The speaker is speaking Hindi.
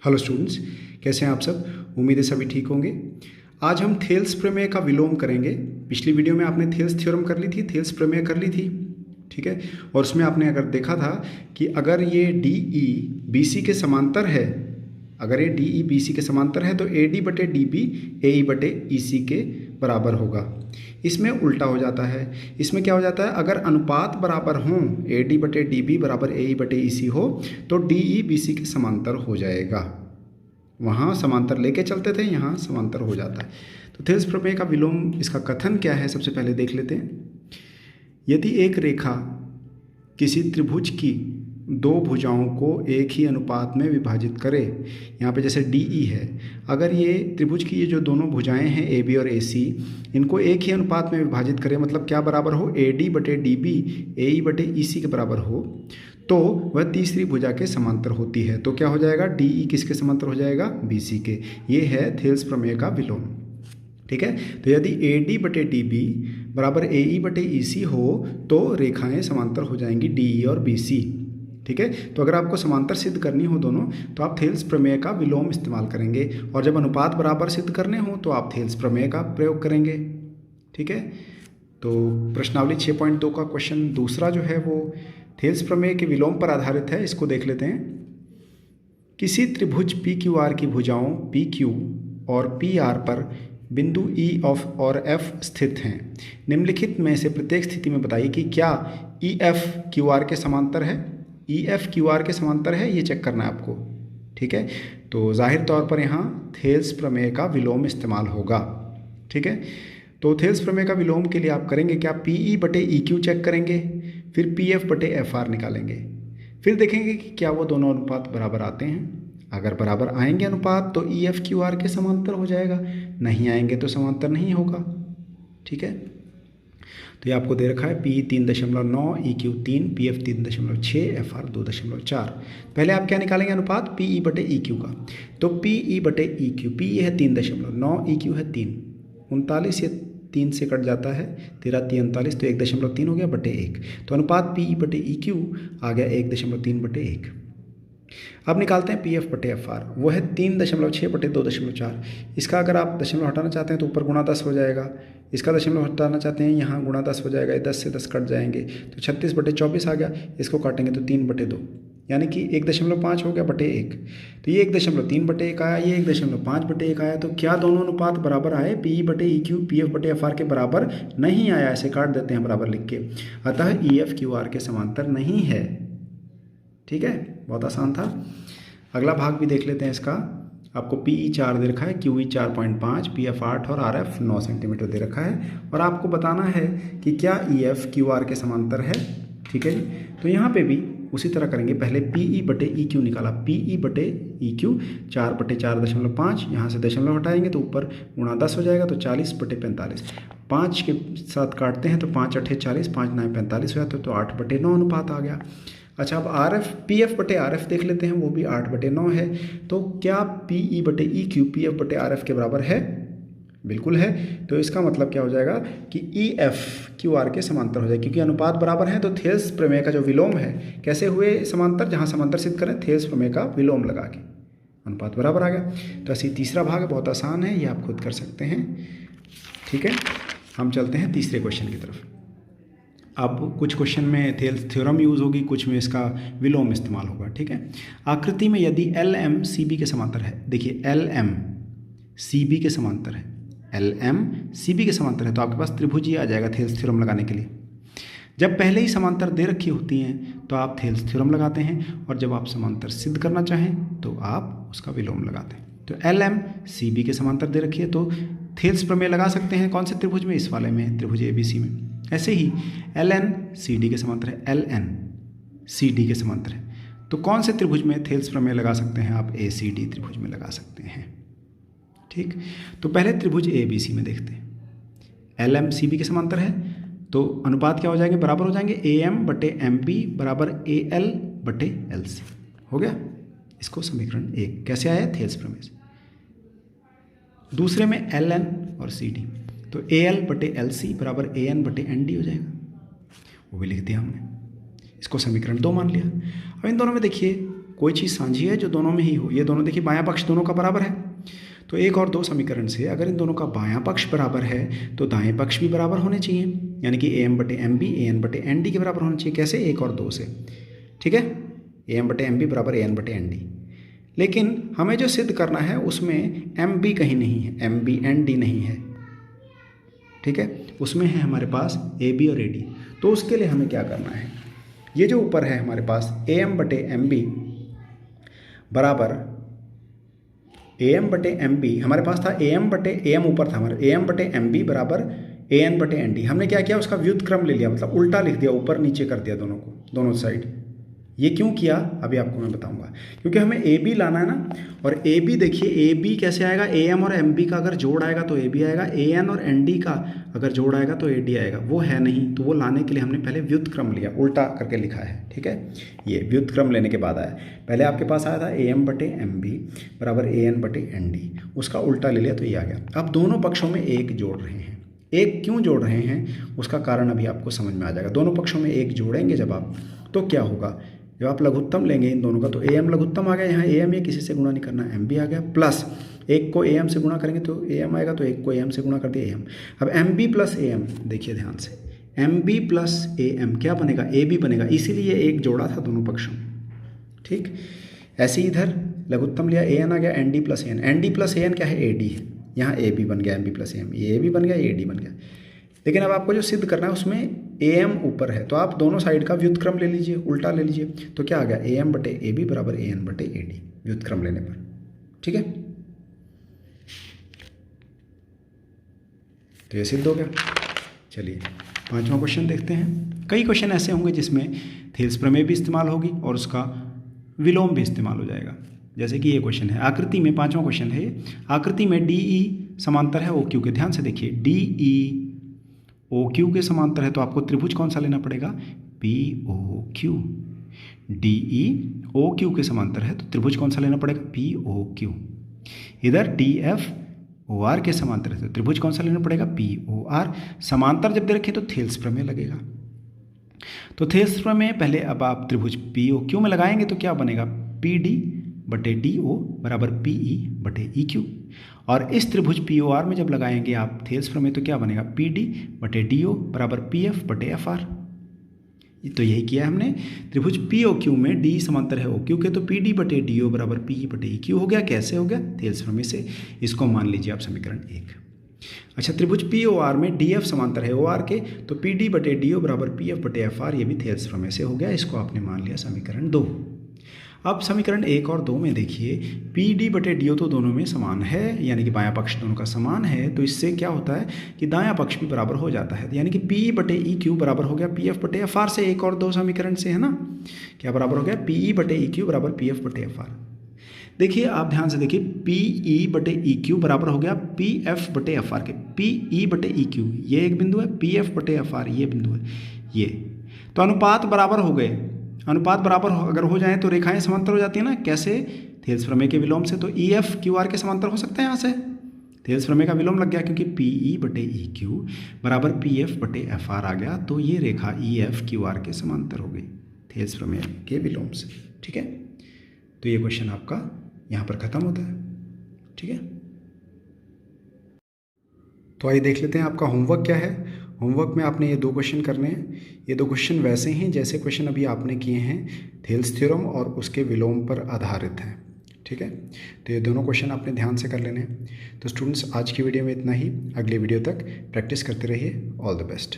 हेलो स्टूडेंट्स, कैसे हैं आप सब। उम्मीद है सभी ठीक होंगे। आज हम थेल्स प्रमेय का विलोम करेंगे। पिछली वीडियो में आपने थेल्स थ्योरम कर ली थी, थेल्स प्रमेय कर ली थी, ठीक है। और उसमें आपने अगर देखा था कि अगर ये डी ई बी सी के समांतर है, अगर ये डी ई बी सी के समांतर है तो ए डी बटे डी बी ए ई बटे ई सी के बराबर होगा। इसमें उल्टा हो जाता है। इसमें क्या हो जाता है, अगर अनुपात बराबर हों, ए डी बटे डी बी बराबर ए ई बटे ई सी हो तो डी ई बी सी के समांतर हो जाएगा। वहाँ समांतर लेके चलते थे, यहाँ समांतर हो जाता है। तो थेल्स प्रमेय का विलोम, इसका कथन क्या है सबसे पहले देख लेते हैं। यदि एक रेखा किसी त्रिभुज की दो भुजाओं को एक ही अनुपात में विभाजित करे, यहाँ पे जैसे डी ई है, अगर ये त्रिभुज की ये जो दोनों भुजाएं हैं ए बी और ए सी, इनको एक ही अनुपात में विभाजित करे, मतलब क्या बराबर हो, ए डी बटे डी बी ए ई बटे ई सी के बराबर हो, तो वह तीसरी भुजा के समांतर होती है। तो क्या हो जाएगा, डी ई किसके समांतर हो जाएगा, बी सी के। ये है थेल्स प्रमेय का विलोम, ठीक है। तो यदि ए डी बटे डी बी बराबर ए ई बटे ई सी हो तो रेखाएं समांतर हो जाएंगी डी ई और बी सी, ठीक है। तो अगर आपको समांतर सिद्ध करनी हो दोनों तो आप थेल्स प्रमेय का विलोम इस्तेमाल करेंगे, और जब अनुपात बराबर सिद्ध करने हो तो आप थेल्स प्रमेय का प्रयोग करेंगे, ठीक है। तो प्रश्नावली 6.2 का क्वेश्चन दूसरा जो है वो थेल्स प्रमेय के विलोम पर आधारित है। इसको देख लेते हैं। किसी त्रिभुज पी क्यू आर की भुजाओं पी क्यू और पी आर पर बिंदु ई ऑफ और एफ स्थित हैं। निम्नलिखित में से प्रत्येक स्थिति में बताइए कि क्या ई एफ क्यू आर के समांतर है। ई एफ क्यू आर के समांतर है, ये चेक करना है आपको, ठीक है। तो जाहिर तौर पर यहाँ थेल्स प्रमेय का विलोम इस्तेमाल होगा, ठीक है। तो थेल्स प्रमेय का विलोम के लिए आप करेंगे क्या, पी ई बटे ई क्यू चेक करेंगे, फिर पी एफ बटे एफ आर निकालेंगे, फिर देखेंगे कि क्या वो दोनों अनुपात बराबर आते हैं। अगर बराबर आएंगे अनुपात तो ई एफ क्यू आर के समांतर हो जाएगा, नहीं आएंगे तो समांतर नहीं होगा, ठीक है। तो ये आपको दे रखा है P 3.9, E Q 3, P F 3.6, F R 2.4। पहले आप क्या निकालेंगे अनुपात, पी ई बटे ई क्यू का। तो पी ई बटे ई क्यू, पी है 3.9, ई क्यू है 3, 39, ये 3 से कट जाता है, 13 3 39, तो 1.3 हो गया बटे 1। तो अनुपात पी ई बटे ई क्यू आ गया 1.3 बटे 1। अब निकालते हैं पी एफ बटे एफ आर, वो है 3.6 बटे 2.4। इसका अगर आप दशमलव हटाना चाहते हैं तो ऊपर गुणा 10 हो जाएगा, इसका दशमलव हटाना चाहते हैं यहाँ गुणा 10 हो जाएगा, 10 से 10 कट जाएंगे तो 36 बटे 24 आ गया। इसको काटेंगे तो 3 बटे 2, यानी कि 1.5 हो गया बटे 1। तो ये 1.3 बटे 1 आया, ये 1.5 बटे 1 आया। तो क्या दोनों अनुपात बराबर आए, पी ई बटे ई क्यू पी एफ बटे एफ आर के बराबर नहीं आया, ऐसे काट देते हैं बराबर लिख के। अतः ई एफ क्यू आर के समांतर नहीं है, ठीक है। बहुत आसान था। अगला भाग भी देख लेते हैं इसका। आपको पी ई 4 दे रखा है, क्यू ई 4.5, पी एफ 8 और आर एफ 9 सेंटीमीटर दे रखा है, और आपको बताना है कि क्या ई एफ क्यू आर के समांतर है, ठीक है जी। तो यहाँ पे भी उसी तरह करेंगे। पहले पी ई बटे ई क्यू निकाला, पी ई बटे ई क्यू 4 बटे 4.5, यहाँ से दशमलव हटाएंगे तो ऊपर गुणा 10 हो जाएगा, तो 40 बटे 45। 5 के साथ काटते हैं तो 5 8 40, 5 9 45 हो जाता है, तो 8 बटे 9 अनुपात आ गया। अच्छा, अब आर एफ पी एफ बटे आर एफ देख लेते हैं, वो भी 8 बटे 9 है। तो क्या पी ई बटे ई क्यू पी एफ बटे आर एफ के बराबर है, बिल्कुल है। तो इसका मतलब क्या हो जाएगा कि ई एफ क्यू आर के समांतर हो जाएगा, क्योंकि अनुपात बराबर है। तो थेल्स प्रमेय का जो विलोम है, कैसे हुए समांतर, जहाँ समांतर सिद्ध करें थेल्स प्रमेय का विलोम लगा के अनुपात बराबर आ गया। तो ऐसी तीसरा भाग है, बहुत आसान है, ये आप खुद कर सकते हैं, ठीक है। हम चलते हैं तीसरे क्वेश्चन की तरफ। अब कुछ क्वेश्चन में थेल्स थ्योरम यूज़ होगी, कुछ में इसका विलोम इस्तेमाल होगा, ठीक है। आकृति में यदि एल एम सी बी के समांतर है, देखिए एल एम सी बी के समांतर है, एल एम सी बी के समांतर है, तो आपके पास त्रिभुज ही आ जाएगा थेल्स थ्योरम लगाने के लिए। जब पहले ही समांतर दे रखी होती हैं तो आप थेल्स थ्योरम लगाते हैं, और जब आप समांतर सिद्ध करना चाहें तो आप उसका विलोम लगाते हैं। तो एल एम सी बी के समांतर दे रखी है तो थेल्स प्रमेय लगा सकते हैं। कौन से त्रिभुज में, इस वाले में, त्रिभुज ए बी सी में। ऐसे ही एल एन सी डी के समांतर है, एल एन सी डी के समांतर है, तो कौन से त्रिभुज में थेल्स प्रमेय लगा सकते हैं, आप ए सी डी त्रिभुज में लगा सकते हैं, ठीक। तो पहले त्रिभुज ए बी सी में देखते हैं। एल एम सी बी के समांतर है तो अनुपात क्या हो जाएंगे, बराबर हो जाएंगे, ए एम बटे एम पी बराबर ए एल बटे एल सी, हो गया। इसको समीकरण 1 कैसे आया, थेल्स प्रमेय से। दूसरे में एल एन और सी डी, तो ए एल बटे एल सी बराबर ए एन बटे एन डी हो जाएगा, वो भी लिख दिया हमने। इसको समीकरण 2 मान लिया। अब इन दोनों में देखिए कोई चीज़ साझी है जो दोनों में ही हो। ये दोनों देखिए बायां पक्ष दोनों का बराबर है, तो 1 और 2 समीकरण से अगर इन दोनों का बायां पक्ष बराबर है तो दाएं पक्ष भी बराबर होने चाहिए, यानी कि AM/MB AN/ND के बराबर होना चाहिए। कैसे? 1 और 2 से, ठीक है। AM/MB बराबर AN/ND। लेकिन हमें जो सिद्ध करना है उसमें MB कहीं नहीं है, MB/ND नहीं है, ठीक है। उसमें है हमारे पास AB और AD। तो उसके लिए हमें क्या करना है, ये जो ऊपर है हमारे पास AM/MB बराबर AM/MB, हमारे पास था AM/AM ऊपर था हमारे, AM/MB बराबर AN/ND। हमने क्या किया, उसका व्युत्क्रम ले लिया, मतलब उल्टा लिख दिया, ऊपर नीचे कर दिया दोनों को, दोनों साइड। ये क्यों किया अभी आपको मैं बताऊंगा, क्योंकि हमें AB लाना है ना। और AB देखिए, AB कैसे आएगा, AM और MB का अगर जोड़ आएगा तो AB आएगा, AN और ND का अगर जोड़ आएगा तो AD आएगा। वो है नहीं, तो वो लाने के लिए हमने पहले व्युत्क्रम लिया, उल्टा करके लिखा है, ठीक है। ये व्युत्क्रम लेने के बाद आया, पहले आपके पास आया था AM/MB बराबर AN/ND, उसका उल्टा ले लिया तो ये आ गया। अब दोनों पक्षों में 1 जोड़ रहे हैं। 1 क्यों जोड़ रहे हैं उसका कारण अभी आपको समझ में आ जाएगा। दोनों पक्षों में 1 जोड़ेंगे जब आप, तो क्या होगा, जब आप लघुत्तम लेंगे इन दोनों का, तो AM लघुत्तम आ गया, यहाँ AM ये किसी से गुणा नहीं करना, MB आ गया, प्लस 1 को AM से गुणा करेंगे तो AM आएगा, तो 1 को AM से गुणा कर दिया AM। अब MB प्लस AM, देखिए ध्यान से, MB प्लस AM क्या बनेगा, AB बनेगा, इसीलिए 1 जोड़ा था दोनों पक्षों में, ठीक। ऐसे ही इधर लघुत्तम लिया, AN आ गया, ND plus AN, ND plus AN क्या है, AD है, यहाँ AB बन गया, MB प्लस AM, ये AB बन गया, ये AD बन गया। लेकिन अब आपको जो सिद्ध करना है उसमें AM ऊपर है, तो आप दोनों साइड का व्युत्क्रम ले लीजिए, उल्टा ले लीजिए, तो क्या आ गया, AM/AB बराबर AN/AD व्युत्क्रम लेने पर, ठीक है। तो ये सिद्ध हो गया। चलिए 5वां क्वेश्चन देखते हैं। कई क्वेश्चन ऐसे होंगे जिसमें थेल्स प्रमेय भी इस्तेमाल होगी और उसका विलोम भी इस्तेमाल हो जाएगा। जैसे कि ये क्वेश्चन है, आकृति में 5वां क्वेश्चन है, आकृति में DE समांतर है OQ के। ध्यान से देखिए, DE OQ के समांतर है, तो आपको त्रिभुज कौन सा लेना पड़ेगा, POQ। DE OQ के समांतर है तो त्रिभुज कौन सा लेना पड़ेगा, POQ। इधर DF OR के समांतर है तो त्रिभुज कौन सा लेना पड़ेगा, POR। समांतर जब दे रखे तो थेल्स प्रमेय लगेगा। तो थेल्स प्रमेय पहले अब आप त्रिभुज POQ में लगाएंगे तो क्या बनेगा, PD/DO बराबर PE/EQ। और इस त्रिभुज POR में जब लगाएंगे आप थेल्स प्रमेय तो क्या बनेगा, PD/DO बराबर PF/FR। तो यही किया हमने, त्रिभुज POQ में D समांतर है OQ के, तो PD/DO बराबर PE/EQ हो गया। कैसे हो गया, थेल्स प्रमेय से। इसको मान लीजिए आप समीकरण 1। अच्छा, त्रिभुज POR में DF समांतर है OR के, तो PD/DO बराबर PF/FR, ये भी थेल्स प्रमेय से हो गया। इसको आपने मान लिया समीकरण 2। अब समीकरण 1 और 2 में देखिए, PD/DO तो दोनों में समान है, यानी कि बायां पक्ष दोनों का समान है, तो इससे क्या होता है कि दायां पक्ष भी बराबर हो जाता है, यानी कि PE/EQ बराबर हो गया PF/FR से। 1 और 2 समीकरण से है ना, क्या बराबर हो गया, PE/EQ बराबर PF/FR। देखिए आप ध्यान से देखिए, PE/EQ बराबर हो गया PF/FR के। PE/EQ ये एक बिंदु है, PF/FR ये बिंदु है, ये तो अनुपात बराबर हो गए। अनुपात बराबर अगर हो जाए तो रेखाएं समांतर हो जाती है ना। कैसे, थेल्स प्रमेय के विलोम से। तो EF QR के समांतर हो सकते हैं यहाँ से, थेल्स प्रमेय का विलोम लग गया, क्योंकि PE/EQ बराबर PF/FR आ गया, तो ये रेखा EF QR के समांतर हो गई थेल्स प्रमेय के विलोम से, ठीक है। तो ये क्वेश्चन आपका यहाँ पर खत्म होता है, ठीक है। तो आइए देख लेते हैं आपका होमवर्क क्या है। होमवर्क में आपने ये 2 क्वेश्चन करने हैं। ये 2 क्वेश्चन वैसे हैं जैसे क्वेश्चन अभी आपने किए हैं, थेल्स थ्योरम और उसके विलोम पर आधारित हैं, ठीक है। तो ये दोनों क्वेश्चन आपने ध्यान से कर लेने हैं। तो स्टूडेंट्स, आज की वीडियो में इतना ही। अगले वीडियो तक प्रैक्टिस करते रहिए। All the best.